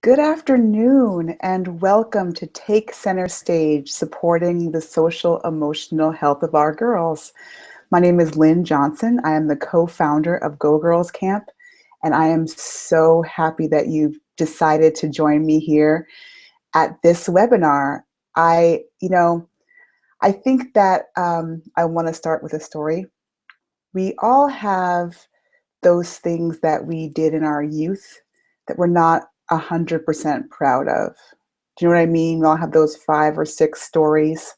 Good afternoon and welcome to Take Center Stage, supporting the social emotional health of our girls. My name is Lynn Johnson. I am the co-founder of Go Girls Camp, and I am so happy that you've decided to join me here at this webinar. I think that I want to start with a story. We all have those things that we did in our youth that we're not 100% proud of. Do you know what I mean? We all have those 5 or 6 stories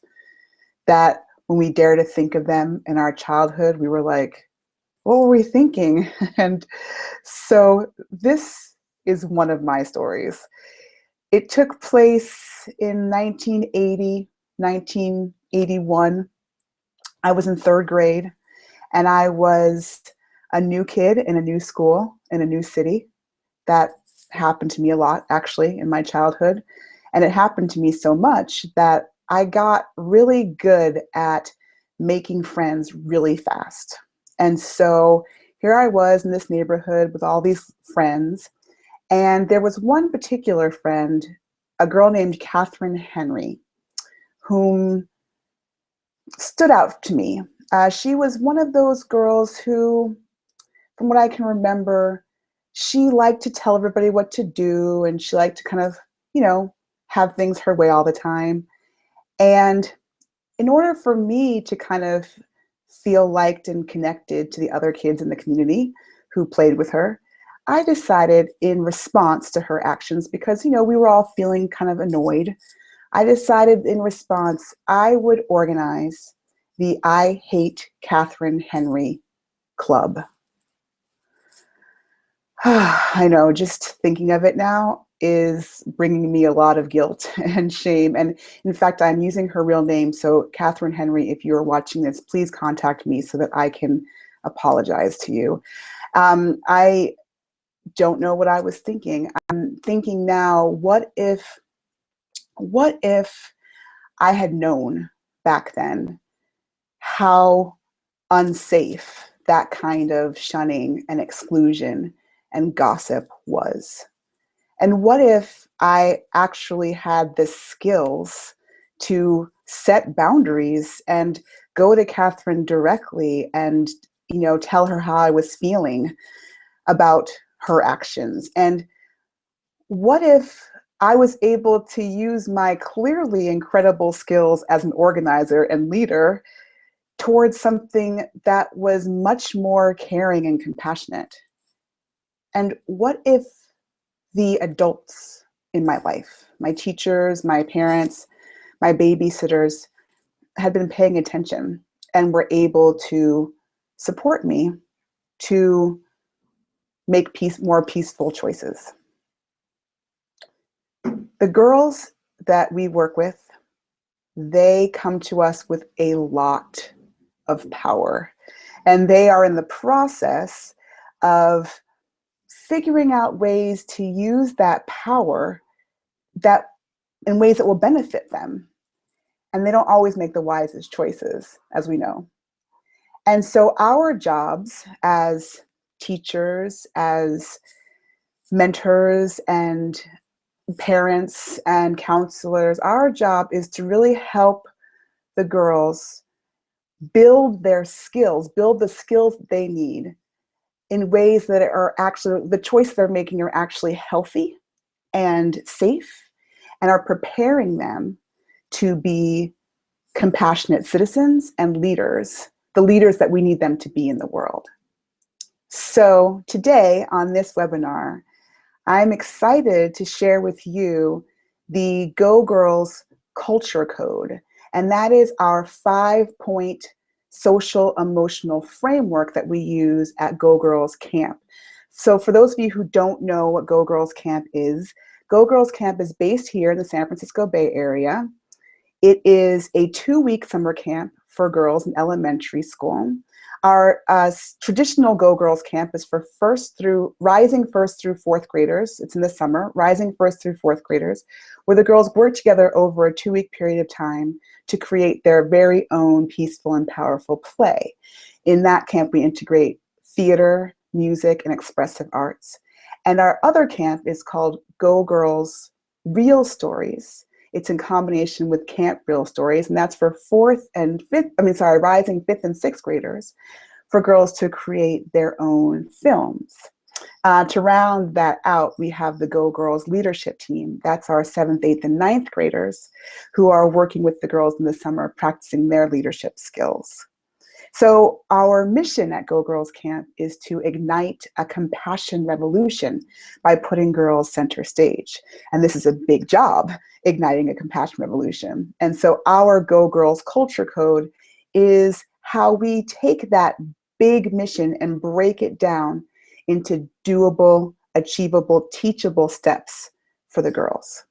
that when we dare to think of them in our childhood, we were like, what were we thinking? And so this is one of my stories. It took place in 1980, 1981. I was in 3rd grade and I was a new kid in a new school in a new city. That happened to me a lot, actually, in my childhood. And it happened to me so much that I got really good at making friends really fast. And so here I was in this neighborhood with all these friends. And there was one particular friend, a girl named Catherine Henry, whom stood out to me. She was one of those girls who, from what I can remember, she liked to tell everybody what to do, and she liked to kind of, have things her way all the time. And in order for me to kind of feel liked and connected to the other kids in the community who played with her, I decided, in response to her actions, because, we were all feeling kind of annoyed, I decided in response I would organize the I Hate Catherine Henry Club. I know, just thinking of it now is bringing me a lot of guilt and shame. And in fact, I'm using her real name. So Catherine Henry, if you're watching this, please contact me so that I can apologize to you. I don't know what I was thinking. I'm thinking now, what if I had known back then how unsafe that kind of shunning and exclusion and gossip was? And what if I actually had the skills to set boundaries and go to Catherine directly and, tell her how I was feeling about her actions? And what if I was able to use my clearly incredible skills as an organizer and leader towards something that was much more caring and compassionate? And what if the adults in my life, my teachers, my parents, my babysitters, had been paying attention and were able to support me to make more peaceful choices? The girls that we work with, they come to us with a lot of power, and they are in the process of figuring out ways to use that power that in ways that will benefit them. And they don't always make the wisest choices, as we know. And so our jobs as teachers, as mentors and parents and counselors, our job is to really help the girls build their skills, build the skills that they need in ways that are actually, the choices they're making are actually healthy and safe, and are preparing them to be compassionate citizens and leaders, the leaders that we need them to be in the world. So today on this webinar, I'm excited to share with you the Go Girls Culture Code, and that is our 5-point social emotional framework that we use at Go Girls Camp. So for those of you who don't know what Go Girls Camp is based here in the San Francisco Bay Area. It is a 2-week summer camp for girls in elementary school. Our traditional Go Girls Camp is for rising first through 4th graders. It's in the summer, rising first through 4th graders, where the girls work together over a 2-week period of time to create their very own peaceful and powerful play. In that camp, we integrate theater, music, and expressive arts. And our other camp is called Go Girls Real Stories. It's in combination with Camp Real Stories, and that's for rising fifth and sixth graders, for girls to create their own films. To round that out, we have the Go Girls Leadership Team. That's our seventh, eighth, and ninth graders who are working with the girls in the summer, practicing their leadership skills. So our mission at Go Girls Camp is to ignite a compassion revolution by putting girls center stage. And this is a big job, igniting a compassion revolution. And so our Go Girls Culture Code is how we take that big mission and break it down into doable, achievable, teachable steps for the girls.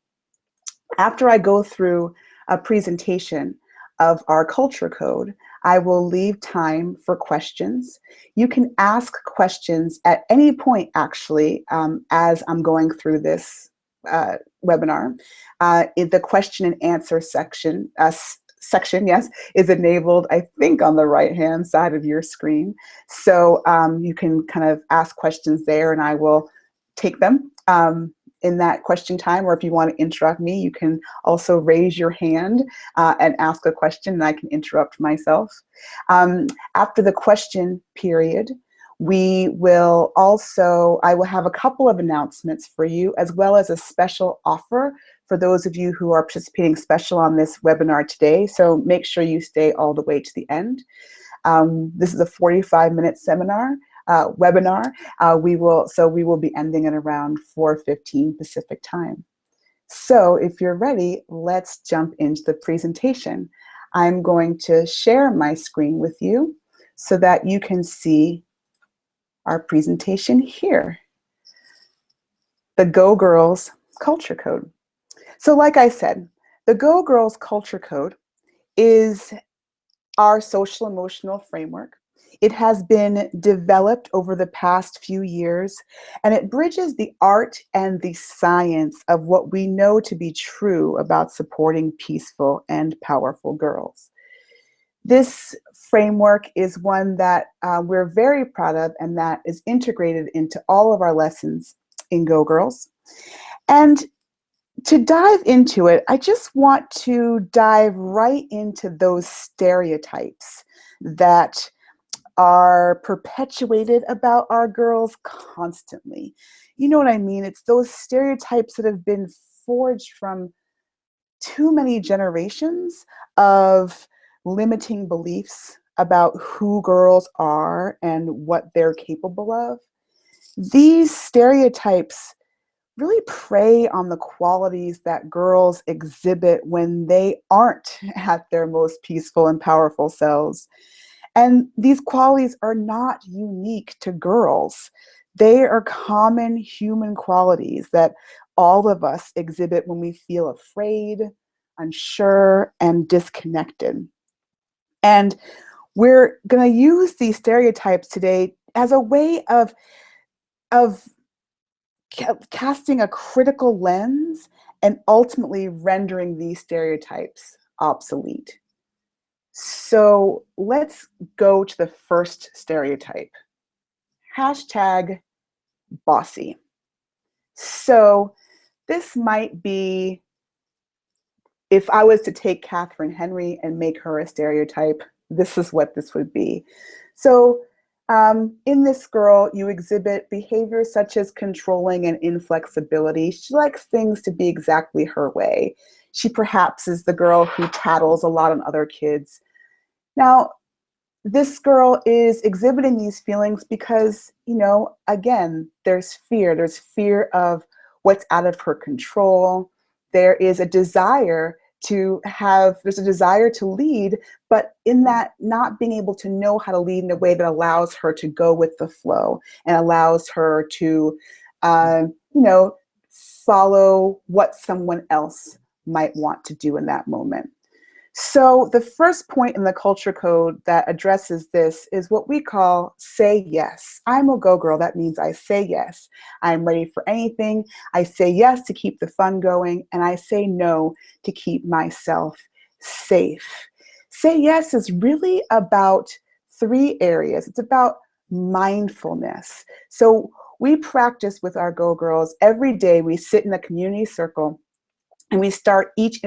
After I go through a presentation of our culture code, I will leave time for questions. You can ask questions at any point, actually, as I'm going through this webinar. In the question and answer section, yes, is enabled, I think, on the right-hand side of your screen. So you can kind of ask questions there, and I will take them in that question time. Or if you want to interrupt me, you can also raise your hand and ask a question, and I can interrupt myself. After the question period, I will have a couple of announcements for you, as well as a special offer for those of you who are participating special on this webinar today. So make sure you stay all the way to the end. This is a 45-minute webinar. We will be ending at around 4:15 Pacific time. So if you're ready, let's jump into the presentation. I'm going to share my screen with you so that you can see our presentation here. The Go Girls Culture Code. So like I said, the Go Girls Culture Code is our social emotional framework. It has been developed over the past few years, and it bridges the art and the science of what we know to be true about supporting peaceful and powerful girls. This framework is one that we're very proud of, and that is integrated into all of our lessons in Go Girls. And to dive into it, I just want to dive right into those stereotypes that are perpetuated about our girls constantly. You know what I mean? It's those stereotypes that have been forged from too many generations of limiting beliefs about who girls are and what they're capable of. These stereotypes really prey on the qualities that girls exhibit when they aren't at their most peaceful and powerful selves. And these qualities are not unique to girls. They are common human qualities that all of us exhibit when we feel afraid, unsure, and disconnected. And we're going to use these stereotypes today as a way of casting a critical lens and ultimately rendering these stereotypes obsolete. So let's go to the first stereotype. Hashtag bossy. So this might be, if I was to take Catherine Henry and make her a stereotype, this is what this would be. So in this girl, you exhibit behaviors such as controlling and inflexibility. She likes things to be exactly her way. She perhaps is the girl who tattles a lot on other kids. Now, this girl is exhibiting these feelings because, again, there's fear. There's fear of what's out of her control. There is a desire there's a desire to lead, but in that not being able to know how to lead in a way that allows her to go with the flow and allows her to, follow what someone else might want to do in that moment. So the first point in the culture code that addresses this is what we call say yes. I'm a go girl. That means I say yes. I'm ready for anything. I say yes to keep the fun going, and I say no to keep myself safe. Say yes is really about three areas. It's about mindfulness. So we practice with our Go Girls every day. We sit in a community circle and we start each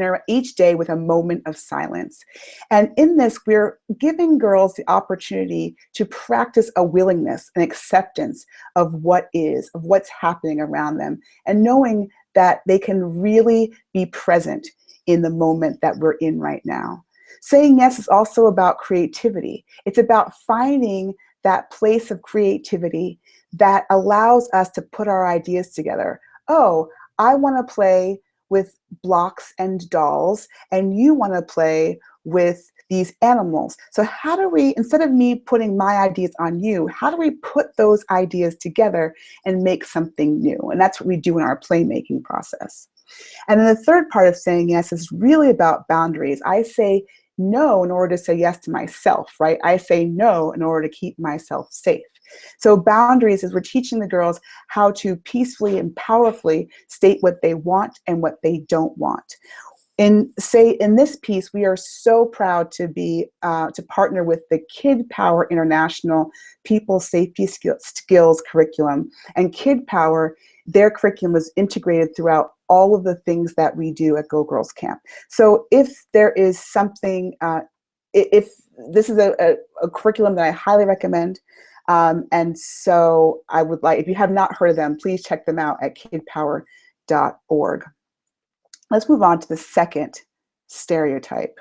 day with a moment of silence. And in this, we're giving girls the opportunity to practice a willingness, an acceptance of what is, of what's happening around them, and knowing that they can really be present in the moment that we're in right now. Saying yes is also about creativity. It's about finding that place of creativity that allows us to put our ideas together. Oh, I want to play with blocks and dolls, and you want to play with these animals. So how do we, instead of me putting my ideas on you, how do we put those ideas together and make something new? And that's what we do in our playmaking process. And then the third part of saying yes is really about boundaries. I say no in order to say yes to myself, right? I say no in order to keep myself safe. So boundaries is we're teaching the girls how to peacefully and powerfully state what they want and what they don't want. In this piece, we are so proud to be to partner with the Kid Power International People Safety Skills curriculum. And Kid Power, their curriculum is integrated throughout all of the things that we do at Go Girls Camp. So if there is something, if this is a curriculum that I highly recommend, and so I would like, if you have not heard of them, please check them out at kidpower.org. Let's move on to the second stereotype,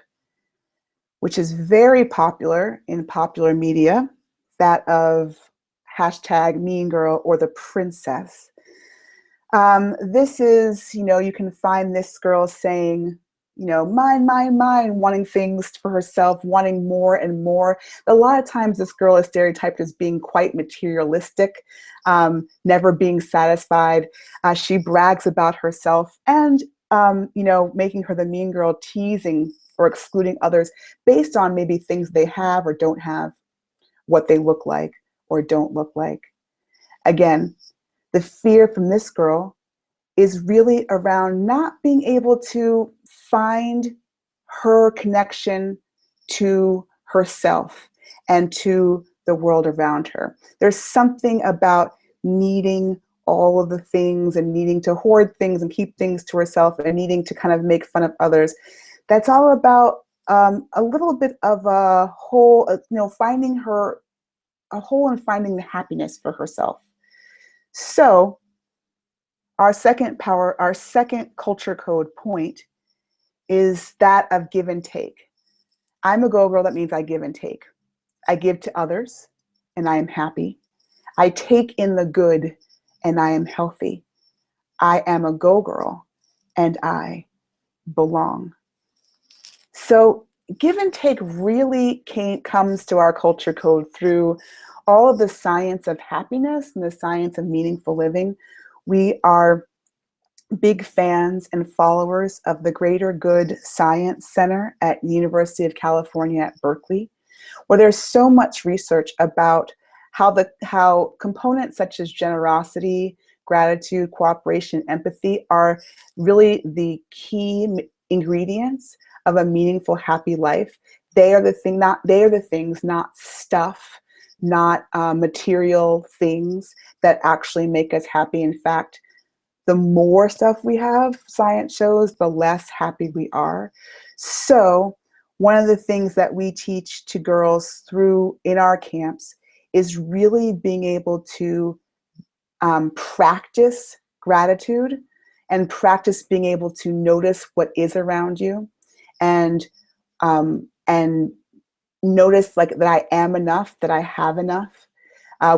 which is very popular in popular media, that of hashtag mean girl or the princess. This is, you can find this girl saying, mine, mine, mine, wanting things for herself, wanting more and more. A lot of times this girl is stereotyped as being quite materialistic, never being satisfied. She brags about herself and, making her the mean girl, teasing or excluding others based on maybe things they have or don't have, what they look like or don't look like. Again, the fear from this girl is really around not being able to find her connection to herself and to the world around her. There's something about needing all of the things and needing to hoard things and keep things to herself and needing to kind of make fun of others. That's all about a little bit of a hole, finding a hole and finding the happiness for herself. So our second culture code point is that of give and take. I'm a Go Girl, that means I give and take. I give to others and I am happy. I take in the good and I am healthy. I am a Go Girl and I belong. So give and take really comes to our culture code through all of the science of happiness and the science of meaningful living. We are big fans and followers of the Greater Good Science Center at the University of California at Berkeley, where there's so much research about how components such as generosity, gratitude, cooperation, empathy are really the key ingredients of a meaningful, happy life. They are the things, not stuff, not material things that actually make us happy. In fact, the more stuff we have, science shows, the less happy we are. So one of the things that we teach to girls in our camps is really being able to practice gratitude and practice being able to notice what is around you and notice that I am enough, that I have enough.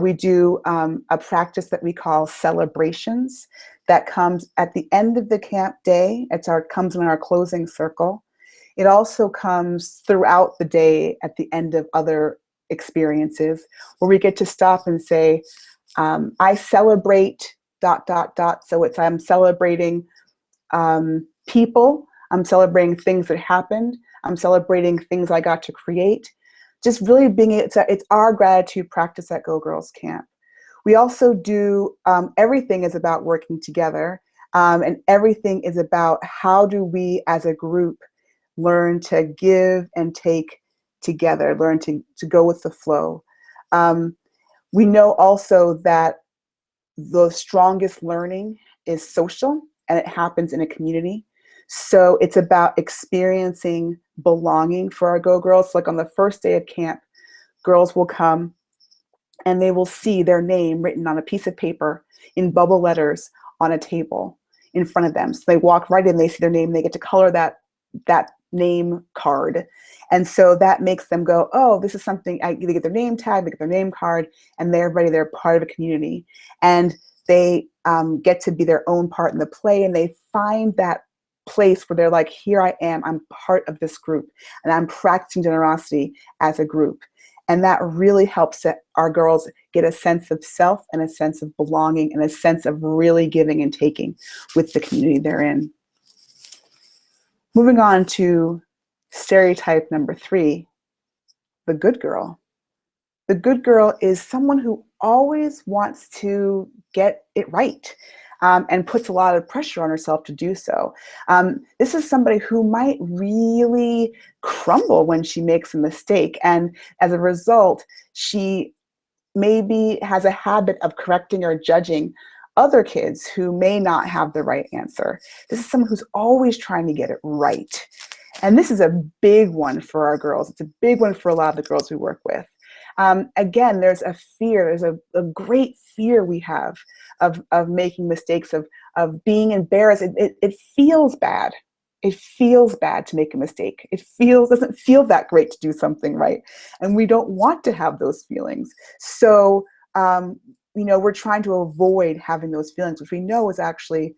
We do a practice that we call celebrations that comes at the end of the camp day. Comes in our closing circle. It also comes throughout the day at the end of other experiences where we get to stop and say, I celebrate ... So I'm celebrating people. I'm celebrating things that happened. I'm celebrating things I got to create. Just really it's our gratitude practice at Go Girls Camp. We also do, everything is about working together, and everything is about how do we as a group learn to give and take together, learn to go with the flow. We know also that the strongest learning is social, and it happens in a community. So it's about experiencing belonging for our Go Girls. Like on the first day of camp, girls will come and they will see their name written on a piece of paper in bubble letters on a table in front of them. So they walk right in, they see their name, they get to color that name card. And so that makes them go, oh, this is something, they get their name tag, they get their name card, and they're ready, they're part of a community. And they get to be their own part in the play, and they find that place where they're like, here I am, I'm part of this group, and I'm practicing generosity as a group. And that really helps our girls get a sense of self and a sense of belonging and a sense of really giving and taking with the community they're in. Moving on to stereotype number 3, the good girl. The good girl is someone who always wants to get it right, and puts a lot of pressure on herself to do so. This is somebody who might really crumble when she makes a mistake, and as a result, she maybe has a habit of correcting or judging other kids who may not have the right answer. This is someone who's always trying to get it right. And this is a big one for our girls. It's a big one for a lot of the girls we work with. Again, there's a fear, there's a great fear we have of making mistakes, of being embarrassed. It feels bad. It feels bad to make a mistake. It doesn't feel that great to do something right. And we don't want to have those feelings. So, we're trying to avoid having those feelings, which we know is actually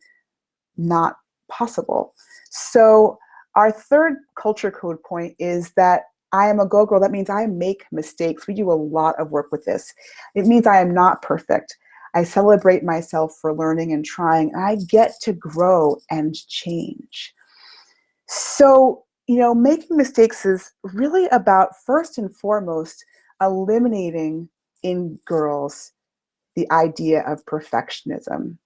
not possible. So our third culture code point is that I am a Go Girl. That means I make mistakes. We do a lot of work with this. It means I am not perfect. I celebrate myself for learning and trying. And I get to grow and change. So, making mistakes is really about, first and foremost, eliminating in girls the idea of perfectionism.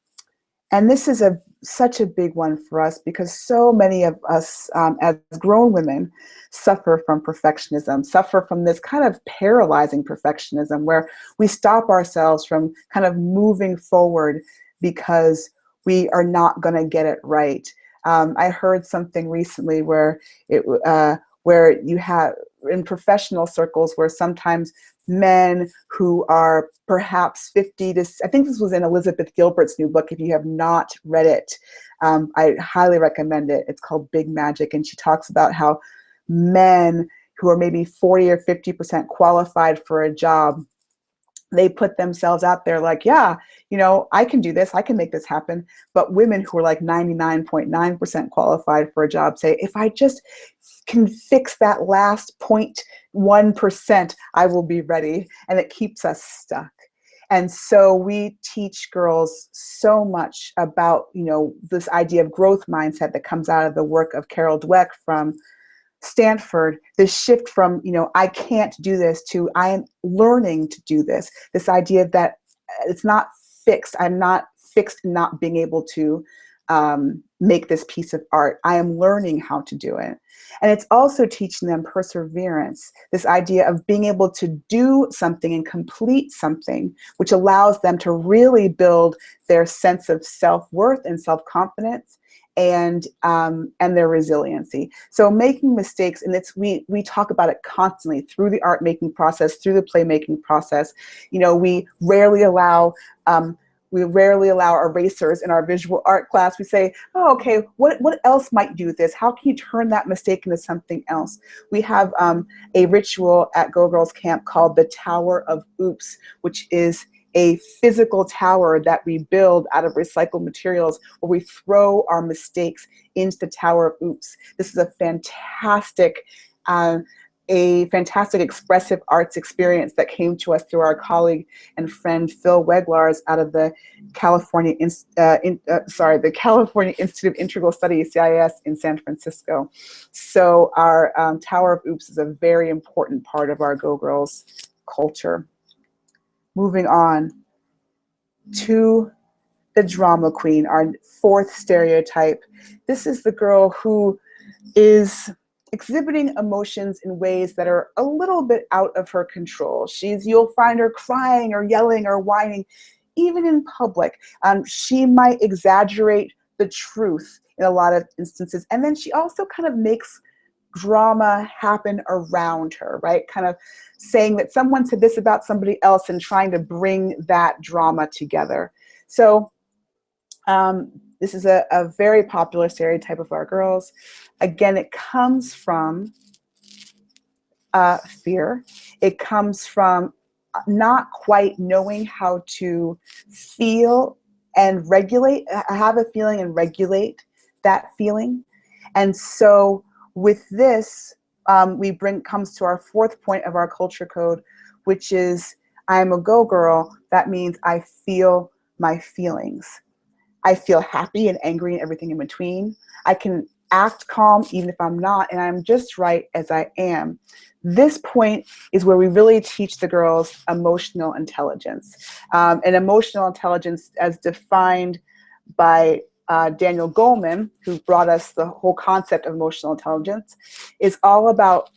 And this is such a big one for us because so many of us as grown women suffer from perfectionism, suffer from this kind of paralyzing perfectionism where we stop ourselves from kind of moving forward because we are not going to get it right. I heard something recently where you have in professional circles where sometimes men who are perhaps 50 to, I think this was in Elizabeth Gilbert's new book. If you have not read it, I highly recommend it. It's called Big Magic. And she talks about how men who are maybe 40 or 50% qualified for a job, they put themselves out there like, yeah, I can do this, I can make this happen. But women who are like 99.9% qualified for a job say, if I just can fix that last 0.1%, I will be ready. And it keeps us stuck. And so we teach girls so much about, this idea of growth mindset that comes out of the work of Carol Dweck from Stanford, this shift from, I can't do this to I am learning to do this. This idea that it's not fixed. I'm not fixed in not being able to make this piece of art. I am learning how to do it. And it's also teaching them perseverance, this idea of being able to do something and complete something, which allows them to really build their sense of self-worth and self-confidence and their resiliency. So making mistakes, and we talk about it constantly through the art making process, through the playmaking process. We rarely allow erasers in our visual art class. We say, oh, okay, what else might do this? How can you turn that mistake into something else? We have a ritual at Go Girls Camp called the Tower of Oops, which is a physical tower that we build out of recycled materials where we throw our mistakes into the Tower of Oops. This is a fantastic expressive arts experience that came to us through our colleague and friend Phil Weglars out of the California Institute of Integral Studies, CIS, in San Francisco. So our Tower of Oops is a very important part of our Go Girls culture. Moving on to the drama queen, our fourth stereotype. This is the girl who is exhibiting emotions in ways that are a little bit out of her control. You'll find her crying or yelling or whining even in public. She might exaggerate the truth in a lot of instances. And then she also kind of makes drama happen around her, right? Kind of saying that someone said this about somebody else and trying to bring that drama together. So this is a very popular stereotype of our girls. Again, it comes from fear. It comes from not quite knowing how to feel and regulate, have a feeling and regulate that feeling. And so with this, comes to our fourth point of our culture code, which is I'm a go girl. That means I feel my feelings. I feel happy and angry and everything in between. I can act calm even if I'm not, and I'm just right as I am. This point is where we really teach the girls emotional intelligence. And emotional intelligence, as defined by Daniel Goleman, who brought us the whole concept of emotional intelligence, is all about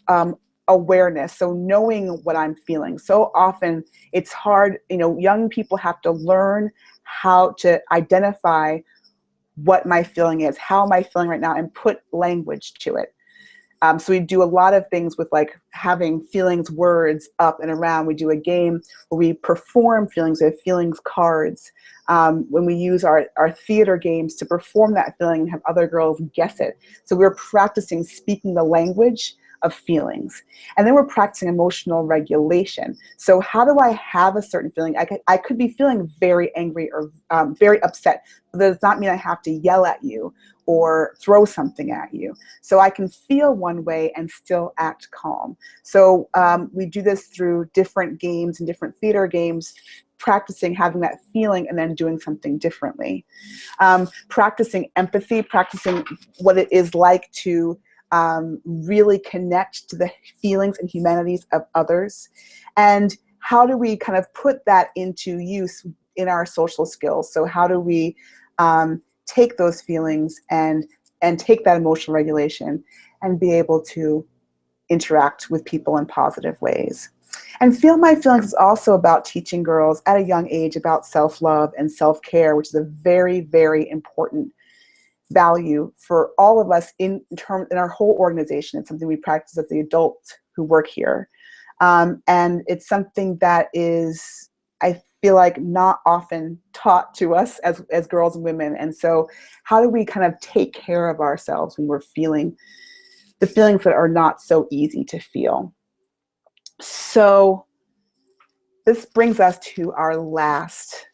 awareness. So knowing what I'm feeling. So often it's hard, young people have to learn how to identify what my feeling is, how am I feeling right now, and put language to it. So we do a lot of things with like having feelings words up and around. We do a game where we perform feelings. We have feelings cards. When we use our theater games to perform that feeling and have other girls guess it. So we're practicing speaking the language of feelings. And then we're practicing emotional regulation. So how do I have a certain feeling? I could be feeling very angry or very upset, but that does not mean I have to yell at you or throw something at you. So I can feel one way and still act calm. So we do this through different games and different theater games, practicing having that feeling and then doing something differently. Practicing empathy, practicing what it is like to really connect to the feelings and humanities of others. And how do we kind of put that into use in our social skills? So how do we take those feelings and take that emotional regulation and be able to interact with people in positive ways? And Feel My Feelings is also about teaching girls at a young age about self-love and self-care, which is a very, very important value for all of us in our whole organization. It's something we practice as the adults who work here. And it's something that is, I feel like, not often taught to us as girls and women. And so how do we kind of take care of ourselves when we're feeling the feelings that are not so easy to feel? So this brings us to our last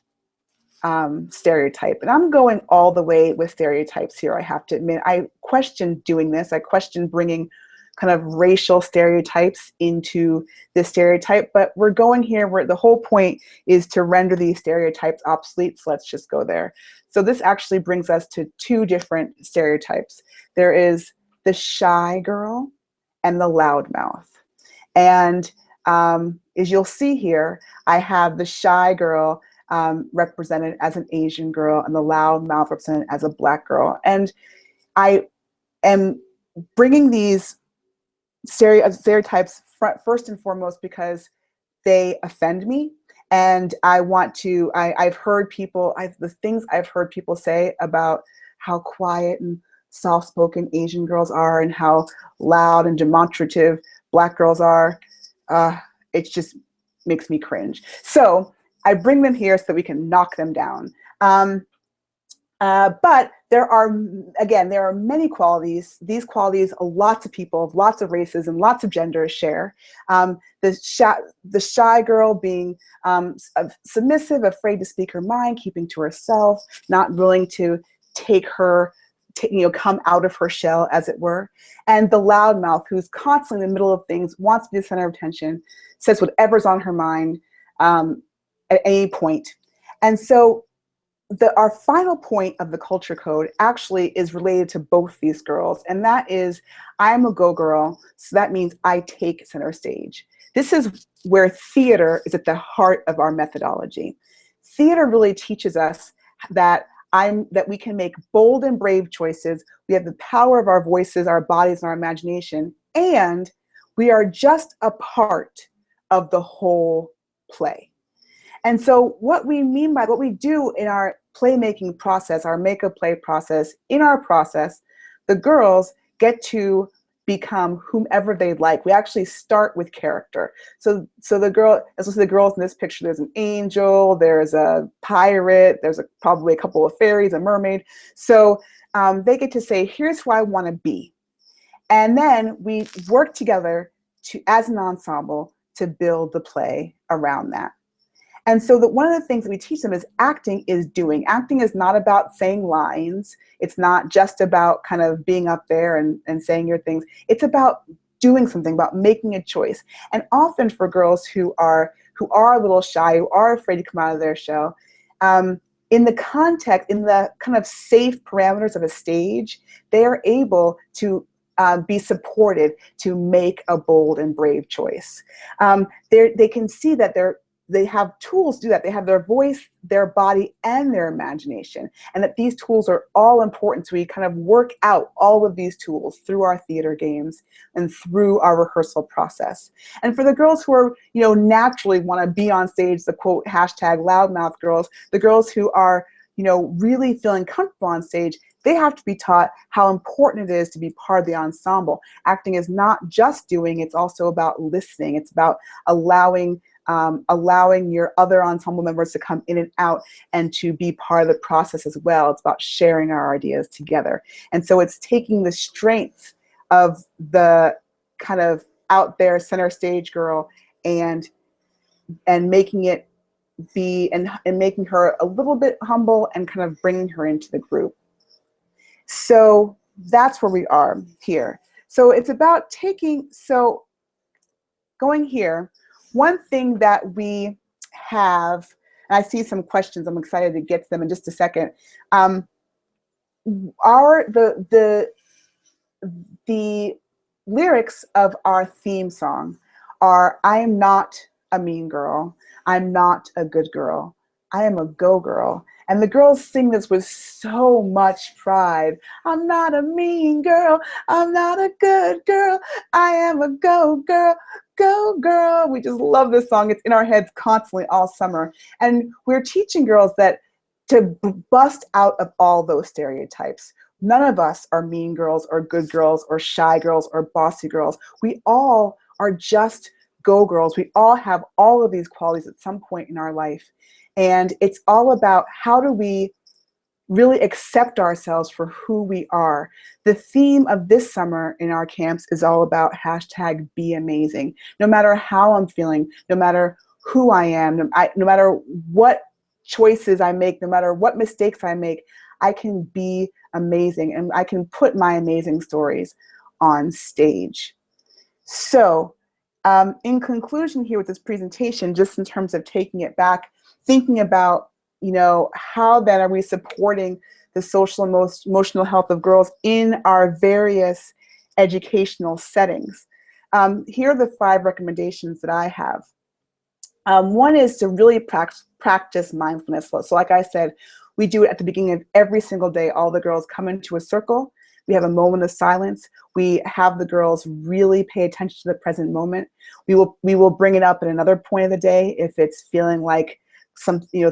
stereotype. And I'm going all the way with stereotypes here, I have to admit. I question doing this. I question bringing kind of racial stereotypes into this stereotype, but we're going here where the whole point is to render these stereotypes obsolete, so let's just go there. So this actually brings us to two different stereotypes. There is the shy girl and the loudmouth. And as you'll see here, I have the shy girl represented as an Asian girl and the loudmouth represented as a Black girl. And I am bringing these stereotypes first and foremost because they offend me. And I want to, I've heard people, the things I've heard people say about how quiet and soft-spoken Asian girls are and how loud and demonstrative Black girls are, it just makes me cringe. So I bring them here so that we can knock them down. But there are many qualities. These qualities, lots of people, lots of races, and lots of genders share. The shy girl being submissive, afraid to speak her mind, keeping to herself, not willing to come out of her shell, as it were. And the loudmouth, who's constantly in the middle of things, wants to be the center of attention, says whatever's on her mind at any point. And so our final point of the culture code actually is related to both these girls, and that is, I'm a go girl, so that means I take center stage. This is where theater is at the heart of our methodology. Theater really teaches us that we can make bold and brave choices. We have the power of our voices, our bodies, and our imagination, and we are just a part of the whole play. And so what we mean by what we do in our playmaking process, our make-up play process, in our process, the girls get to become whomever they like. We actually start with character. So the girl, as we see the girls in this picture, there's an angel, there's a pirate, there's probably a couple of fairies, a mermaid. So they get to say, here's who I want to be. And then we work together as an ensemble to build the play around that. And so one of the things that we teach them is acting is doing. Acting is not about saying lines. It's not just about kind of being up there and saying your things. It's about doing something, about making a choice. And often for girls who are a little shy, who are afraid to come out of their shell, in the context, in the kind of safe parameters of a stage, they are able to be supported to make a bold and brave choice. They can see that they have tools to do that. They have their voice, their body, and their imagination, and that these tools are all important. So we kind of work out all of these tools through our theater games and through our rehearsal process. And for the girls who are, naturally want to be on stage, the quote #loudmouth girls, the girls who are, really feeling comfortable on stage, they have to be taught how important it is to be part of the ensemble. Acting is not just doing, it's also about listening. It's about allowing your other ensemble members to come in and out and to be part of the process as well. It's about sharing our ideas together. And so it's taking the strength of the kind of out there center stage girl and making it be, and making her a little bit humble and kind of bringing her into the group. So that's where we are here. So it's about going here. One thing that we have, and I see some questions, I'm excited to get to them in just a second, are the lyrics of our theme song are, I am not a mean girl, I'm not a good girl, I am a go girl. And the girls sing this with so much pride. I'm not a mean girl, I'm not a good girl, I am a go girl, go girl. We just love this song. It's in our heads constantly all summer. And we're teaching girls that to bust out of all those stereotypes. None of us are mean girls or good girls or shy girls or bossy girls. We all are just go girls. We all have all of these qualities at some point in our life. And it's all about how do we really accept ourselves for who we are. The theme of this summer in our camps is all about #BeAmazing. No matter how I'm feeling, no matter who I am, no matter what choices I make, no matter what mistakes I make, I can be amazing and I can put my amazing stories on stage. So in conclusion here with this presentation, just in terms of taking it back, thinking about, how then are we supporting the social and emotional health of girls in our various educational settings. Here are the 5 recommendations that I have. One is to really practice mindfulness. So like I said, we do it at the beginning of every single day. All the girls come into a circle. We have a moment of silence. We have the girls really pay attention to the present moment. We will bring it up at another point of the day if it's feeling like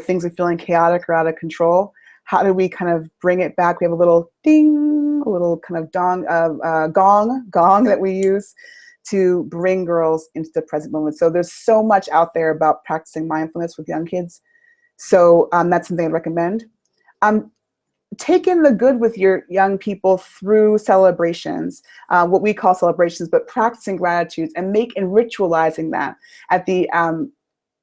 things are feeling chaotic or out of control. How do we kind of bring it back? We have a little ding, a little kind of gong that we use to bring girls into the present moment. So there's so much out there about practicing mindfulness with young kids. So that's something I'd recommend. Take in the good with your young people through celebrations, what we call celebrations, but practicing gratitudes and ritualizing that at the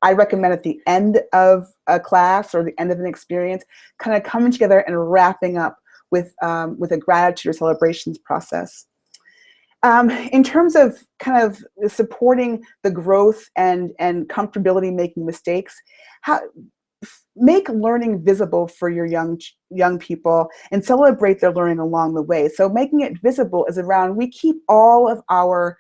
I recommend at the end of a class or the end of an experience, kind of coming together and wrapping up with a gratitude or celebrations process. In terms of kind of supporting the growth and comfortability making mistakes, make learning visible for your young people and celebrate their learning along the way. So making it visible is around, we keep all of our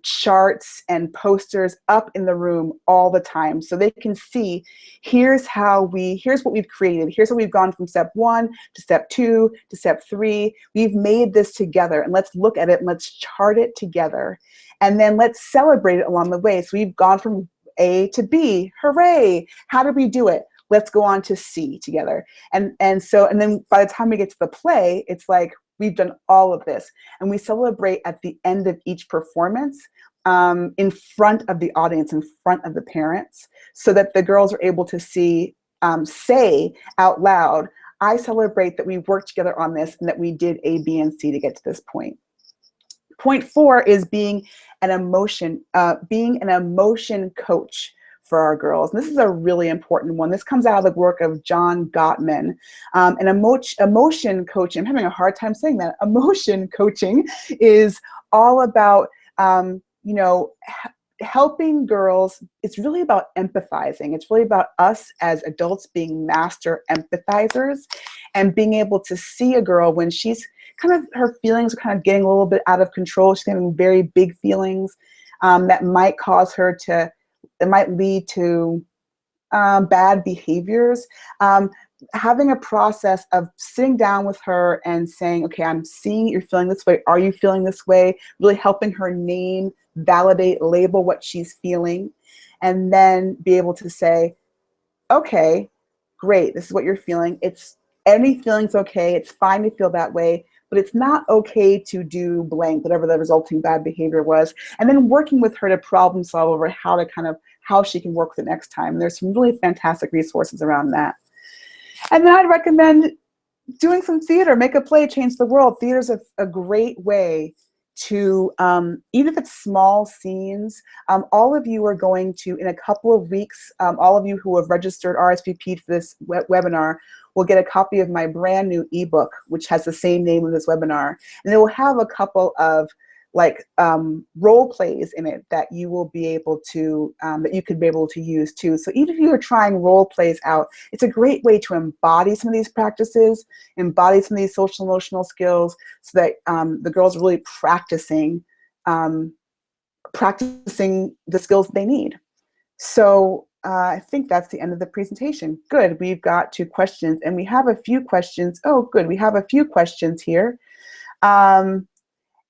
charts and posters up in the room all the time so they can see here's what we've created, here's how we've gone from step 1 to step 2 to step 3. We've made this together, and let's look at it and let's chart it together, and then let's celebrate it along the way. So we've gone from A to B, hooray. How did we do it? Let's go on to C together. And then by the time we get to the play, it's like, we've done all of this. And we celebrate at the end of each performance in front of the audience, in front of the parents, so that the girls are able to say out loud, I celebrate that we worked together on this and that we did A, B, and C to get to this point. Point 4 is being an emotion coach for our girls. And this is a really important one. This comes out of the work of John Gottman. And emotion coaching, I'm having a hard time saying that. Emotion coaching is all about, helping girls. It's really about empathizing. It's really about us as adults being master empathizers and being able to see a girl when she's her feelings are kind of getting a little bit out of control. She's having very big feelings that might cause her to, it might lead to bad behaviors. Having a process of sitting down with her and saying, okay, I'm seeing you're feeling this way. Are you feeling this way? Really helping her name, validate, label what she's feeling, and then be able to say, okay, great, this is what you're feeling. Any feeling's okay. It's fine to feel that way, but it's not okay to do blank, whatever the resulting bad behavior was. And then working with her to problem solve over how she can work with it next time. There's some really fantastic resources around that. And then I'd recommend doing some theater, make a play, change the world. Theater's a great way to, even if it's small scenes, all of you are going to, in a couple of weeks, all of you who have registered RSVP'd for this webinar will get a copy of my brand new ebook, which has the same name of this webinar. And it will have a couple of role plays in it that you will be able to, that you could be able to use too. So even if you are trying role plays out, it's a great way to embody some of these practices, embody some of these social emotional skills, so that the girls are really practicing the skills they need. So I think that's the end of the presentation. Good, we've got 2 questions, and we have a few questions. Oh, good, we have a few questions here.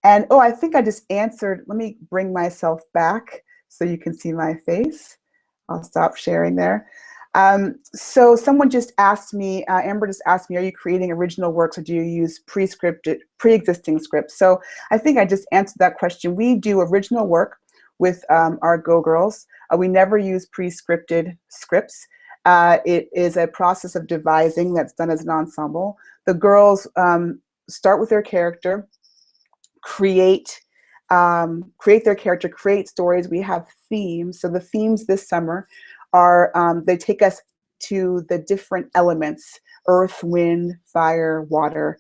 And I think I just answered. Let me bring myself back so you can see my face. I'll stop sharing there. So someone just asked me, Amber just asked me, are you creating original works or do you use pre-existing scripts? So I think I just answered that question. We do original work with our Go Girls. We never use pre-scripted scripts. It is a process of devising that's done as an ensemble. The girls start with their character, create their character, create stories. We have themes. So the themes this summer are, they take us to the different elements: earth, wind, fire, water.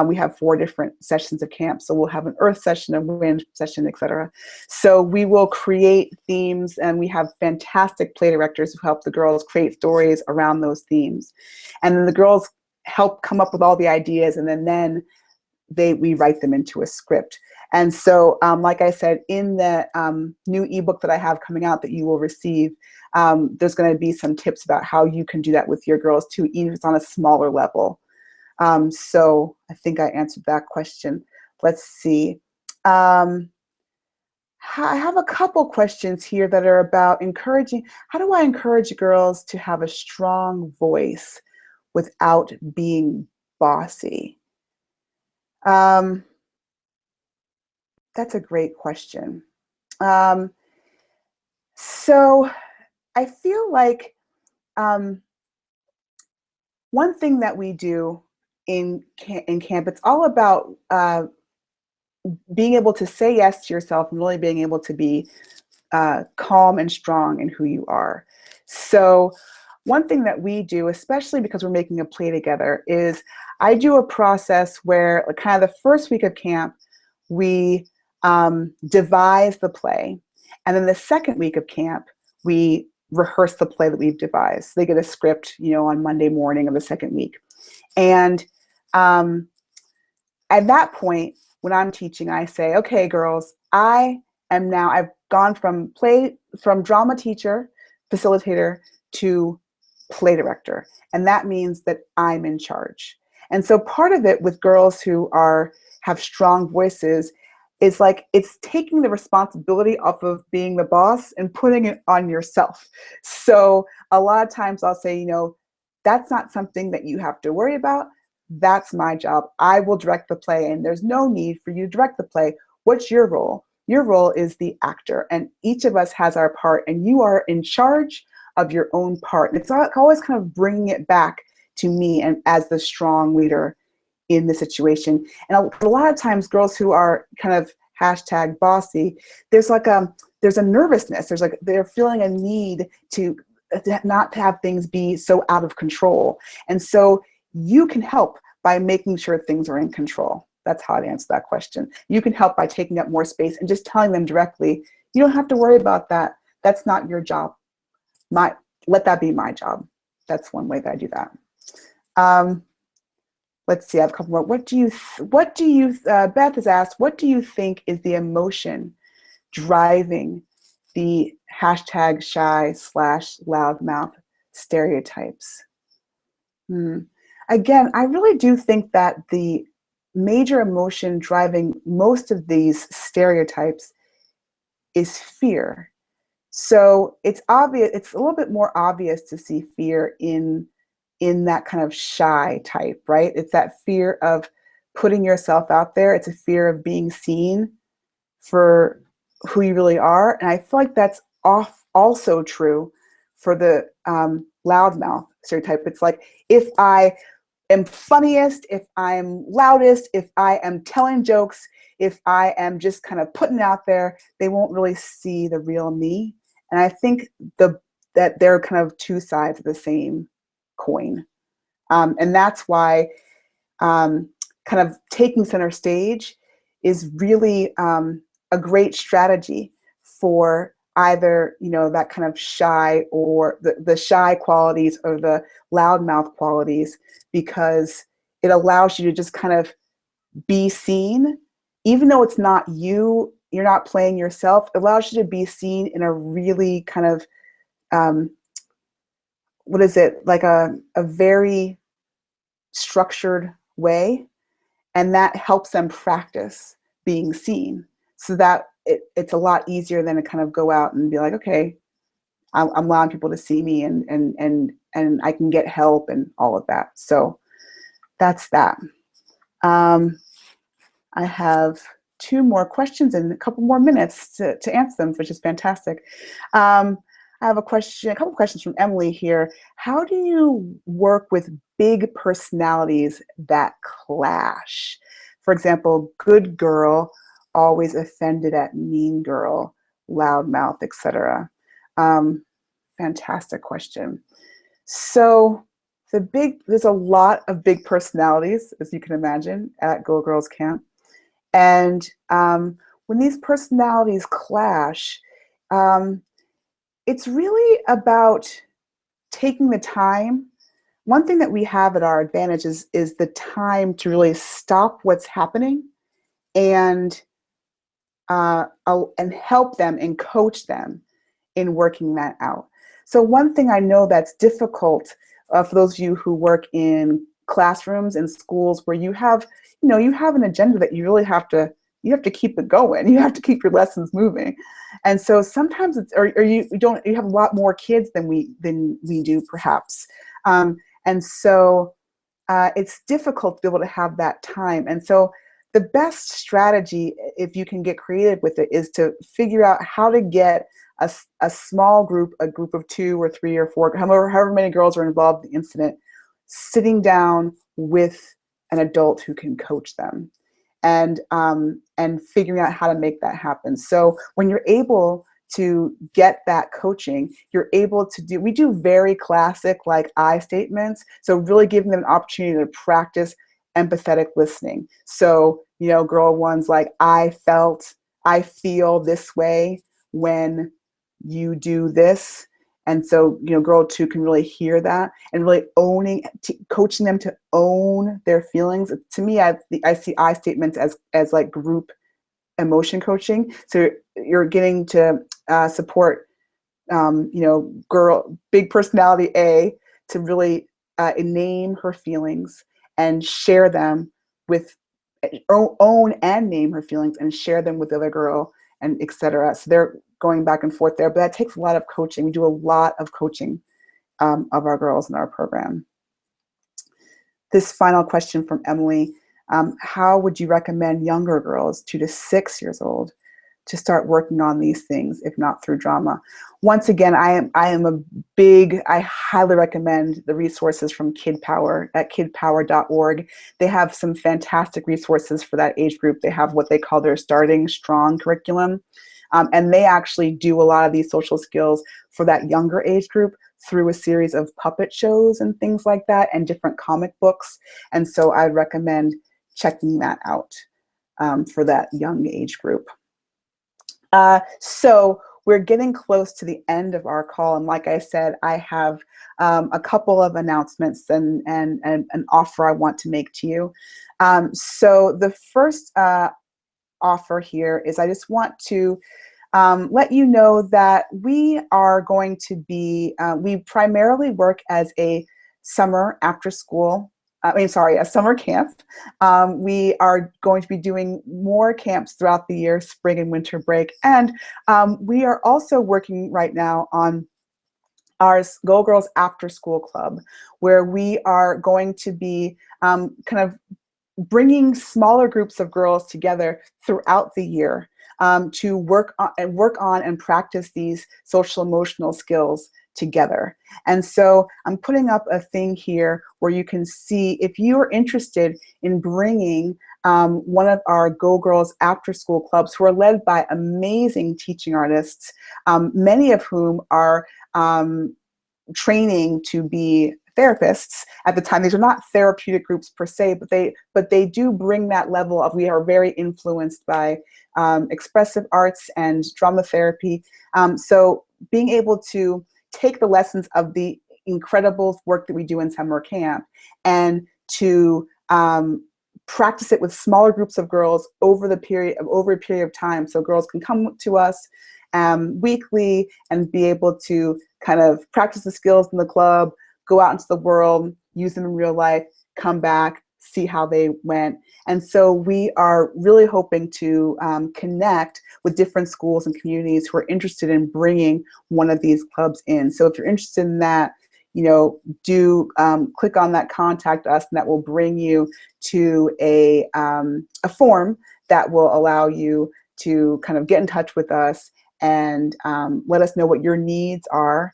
We have 4 different sessions of camp. So we'll have an earth session, a wind session, etc. So we will create themes, and we have fantastic play directors who help the girls create stories around those themes. And then the girls help come up with all the ideas, and then we write them into a script. And so, like I said, in the new ebook that I have coming out that you will receive, there's going to be some tips about how you can do that with your girls too, even if it's on a smaller level. So I think I answered that question. Let's see. I have a couple questions here that are about encouraging. How do I encourage girls to have a strong voice without being bossy? That's a great question. So I feel like one thing that we do in camp, it's all about being able to say yes to yourself and really being able to be calm and strong in who you are. So one thing that we do, especially because we're making a play together, is I do a process where kind of the first week of camp, we devise the play. And then the second week of camp, we rehearse the play that we've devised. So they get a script, on Monday morning of the second week. And at that point, when I'm teaching, I say, okay, girls, I've gone from drama teacher, facilitator, to play director. And that means that I'm in charge. And so part of it with girls who have strong voices, is like it's taking the responsibility off of being the boss and putting it on yourself. So a lot of times I'll say, that's not something that you have to worry about. That's my job. I will direct the play, and there's no need for you to direct the play. What's your role? Your role is the actor, and each of us has our part, and you are in charge of your own part. And it's always kind of bringing it back to me and as the strong leader in the situation. And a lot of times girls who are kind of hashtag bossy, there's a nervousness. They're feeling a need to not have things be so out of control. And so you can help by making sure things are in control. That's how I'd answer that question. You can help by taking up more space and just telling them directly, you don't have to worry about that. That's not your job. Let that be my job. That's one way that I do that. Let's see, I have a couple more. Beth has asked, what do you think is the emotion driving the hashtag shy/loudmouth stereotypes? Again, I really do think that the major emotion driving most of these stereotypes is fear. So it's obvious, it's a little bit more obvious to see fear in that kind of shy type, right? It's that fear of putting yourself out there. It's a fear of being seen for who you really are. And I feel like that's also true for the loudmouth stereotype. It's like, if I am funniest, if I'm loudest, if I am telling jokes, if I am just kind of putting it out there, they won't really see the real me. And I think that they're kind of two sides of the same coin. And that's why kind of taking center stage is really a great strategy for either, that kind of shy or the shy qualities or the loudmouth qualities, because it allows you to just kind of be seen, even though it's not you, you're not playing yourself. It allows you to be seen in a really kind of like a very structured way, and that helps them practice being seen, so that it's a lot easier than to kind of go out and be like, okay, I'm allowing people to see me, and I can get help and all of that. So that's that. I have 2 more questions and a couple more minutes to answer them, which is fantastic. I have a couple of questions from Emily here. How do you work with big personalities that clash? For example, good girl, always offended at mean girl, loudmouth, etc. Fantastic question. So there's a lot of big personalities, as you can imagine, at Go Girls Camp. And when these personalities clash, it's really about taking the time. One thing that we have at our advantage is the time to really stop what's happening and help them and coach them in working that out. So one thing I know that's difficult for those of you who work in classrooms and schools where you have an agenda that you really have to keep it going. You have to keep your lessons moving. And so sometimes you have a lot more kids than we do perhaps. And so it's difficult to be able to have that time. And so the best strategy, if you can get creative with it, is to figure out how to get a small group, a group of 2 or 3 or 4, however many girls are involved in the incident, sitting down with an adult who can coach them, and figuring out how to make that happen. So when you're able to get that coaching, you're able to we do very classic like I statements. So really giving them an opportunity to practice empathetic listening. So, girl 1's like, I feel this way when you do this. And so, girl 2 can really hear that and really coaching them to own their feelings. To me, I see I statements as like group emotion coaching. So you're getting to support, big personality A to really name her feelings and share them with own and name her feelings and share them with the other girl, and etc. So they're going back and forth there, but that takes a lot of coaching. We do a lot of coaching of our girls in our program. This final question from Emily: how would you recommend younger girls, 2 to 6 years old, to start working on these things, if not through drama? Once again, I highly recommend the resources from Kid Power at kidpower.org. They have some fantastic resources for that age group. They have what they call their Starting Strong curriculum. And they actually do a lot of these social skills for that younger age group through a series of puppet shows and things like that, and different comic books. And so I'd recommend checking that out for that young age group. So we're getting close to the end of our call, and like I said, I have a couple of announcements and an offer I want to make to you. So the first offer here is I just want to let you know that we are going to be, we primarily work as a summer after school, a summer camp. We are going to be doing more camps throughout the year, spring and winter break. And we are also working right now on our Go Girls After School Club, where we are going to be kind of bringing smaller groups of girls together throughout the year to work on and practice these social emotional skills together. And so I'm putting up a thing here where you can see, if you're interested in bringing one of our Go Girls After School clubs, who are led by amazing teaching artists, many of whom are training to be therapists at the time. These are not therapeutic groups per se, but they do bring that level of, we are very influenced by expressive arts and drama therapy. So being able to take the lessons of the incredible work that we do in summer camp and to practice it with smaller groups of girls over a period of time, so girls can come to us weekly and be able to kind of practice the skills in the club, go out into the world, use them in real life, come back, see how they went. And so we are really hoping to connect with different schools and communities who are interested in bringing one of these clubs in. So if you're interested in that, do click on that Contact Us, and that will bring you to a form that will allow you to kind of get in touch with us and let us know what your needs are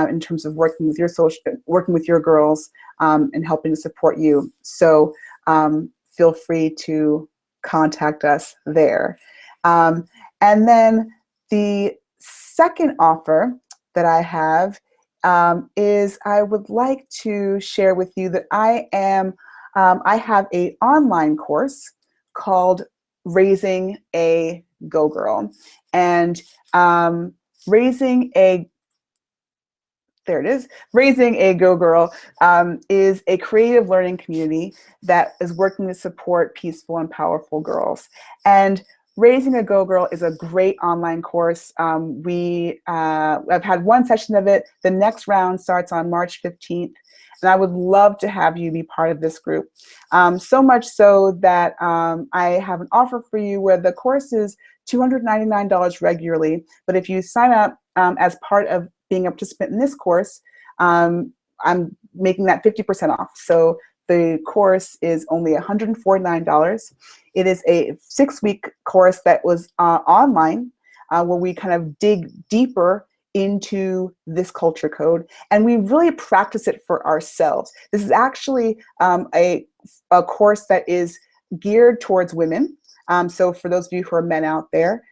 in terms of working with your girls and helping to support you. So feel free to contact us there. And then the second offer that I have is I would like to share with you that I have an online course called Raising a Go Girl. And Raising a Go Girl is a creative learning community that is working to support peaceful and powerful girls. And Raising a Go Girl is a great online course. I've had one session of it. The next round starts on March 15th. And I would love to have you be part of this group. So much so that I have an offer for you where the course is $299 regularly. But if you sign up as part of being a participant in this course, I'm making that 50% off. So the course is only $149. It is a 6-week course that was online, where we kind of dig deeper into this culture code, and we really practice it for ourselves. This is actually a course that is geared towards women. So for those of you who are men out there,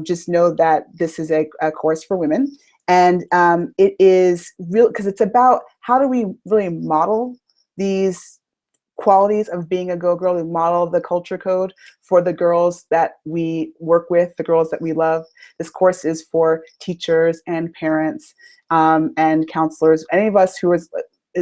just know that this is a course for women. And it is real, because it's about how do we really model these qualities of being a Go Girl, and model the culture code for the girls that we work with, the girls that we love. This course is for teachers and parents and counselors, any of us who is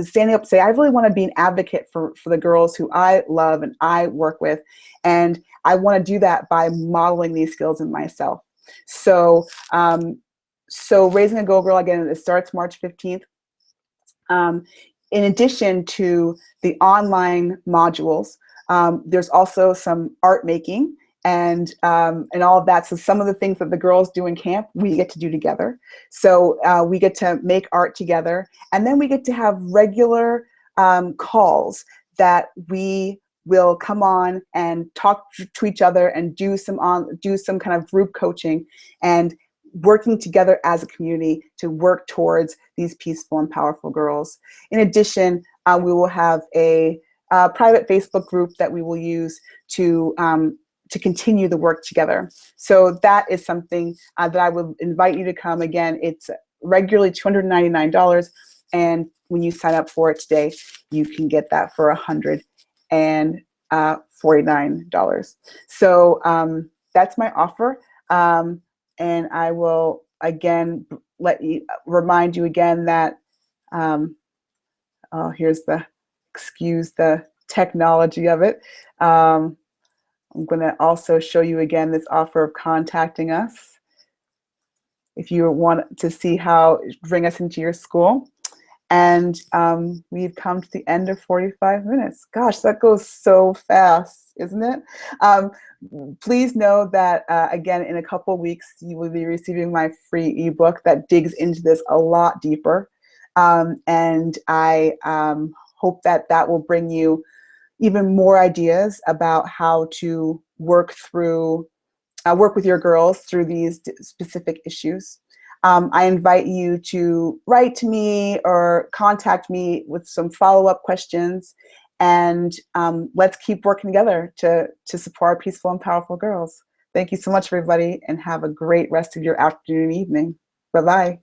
standing up to say, I really want to be an advocate for the girls who I love and I work with. And I want to do that by modeling these skills in myself. So, Raising a Go Girl, again, it starts March 15th. in addition to the online modules, there's also some art making and all of that. So some of the things that the girls do in camp, we get to do together. So we get to make art together, and then we get to have regular calls that we will come on and talk to each other and do some kind of group coaching and working together as a community to work towards these peaceful and powerful girls. In addition, we will have a private Facebook group that we will use to continue the work together. So that is something that I would invite you to come. Again, it's regularly $299, and when you sign up for it today, you can get that for $149. So that's my offer. And I will again remind you again that here's excuse the technology of it. I'm going to also show you again this offer of contacting us if you want to see how bring us into your school. And we've come to the end of 45 minutes. Gosh, that goes so fast, isn't it? Please know that, again, in a couple of weeks, you will be receiving my free ebook that digs into this a lot deeper. And I hope that that will bring you even more ideas about how to work with your girls through these specific issues. I invite you to write to me or contact me with some follow-up questions, and let's keep working together to support our peaceful and powerful girls. Thank you so much, everybody, and have a great rest of your afternoon and evening. Bye-bye.